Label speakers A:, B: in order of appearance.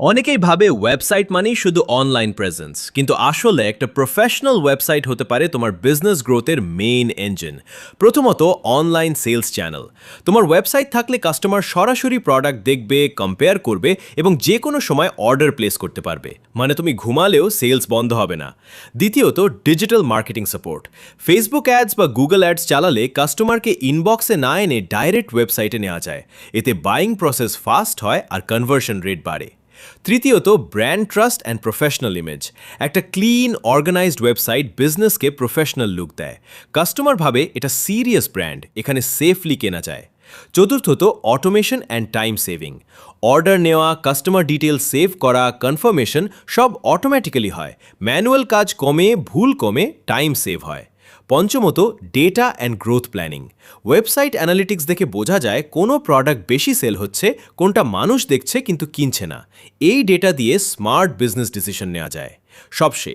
A: অনেকেই ভাবে ওয়েবসাইট মানেই শুধু অনলাইন প্রেজেন্স, কিন্তু আসলে একটা প্রফেশনাল ওয়েবসাইট হতে পারে তোমার বিজনেস গ্রোথের মেইন ইঞ্জিন। প্রথমত, অনলাইন সেলস চ্যানেল। তোমার ওয়েবসাইট থাকলে কাস্টমার সরাসরি প্রোডাক্ট দেখবে, কম্পেয়ার করবে এবং যে কোনো সময় অর্ডার প্লেস করতে পারবে, মানে তুমি ঘুমালেও সেলস বন্ধ হবে না। দ্বিতীয়ত, digital marketing support. Facebook ads বা গুগল অ্যাডস চালালে কাস্টমারকে ইনবক্সে না এনে ডাইরেক্ট ওয়েবসাইটে নেওয়া যায়। এতে বাইং প্রসেস ফাস্ট হয় আর কনভার্সন রেট বাড়ে। তৃতীয়ত, brand trust and professional image. একটা ক্লিন অর্গানাইজড ওয়েবসাইট বিজনেসকে প্রফেশনাল লুক দেয়। কাস্টমার ভাবে এটা সিরিয়াস ব্র্যান্ড, এখানে সেফলি কেনা যায়। চতুর্থত, automation and time saving. Order নেওয়া, কাস্টমার ডিটেল সেভ করা, কনফার্মেশন সব অটোমেটিক্যালি হয়। ম্যানুয়াল কাজ কমে, ভুল কমে, টাইম সেভ হয়। পঞ্চমত, data and growth planning. Website analytics দেখে বোঝা যায় কোনো প্রোডাক্ট বেশি সেল হচ্ছে, কোনটা মানুষ দেখছে কিন্তু কিনছে না। এই ডেটা দিয়ে স্মার্ট বিজনেস ডিসিশন নেওয়া যায়। সবশেষে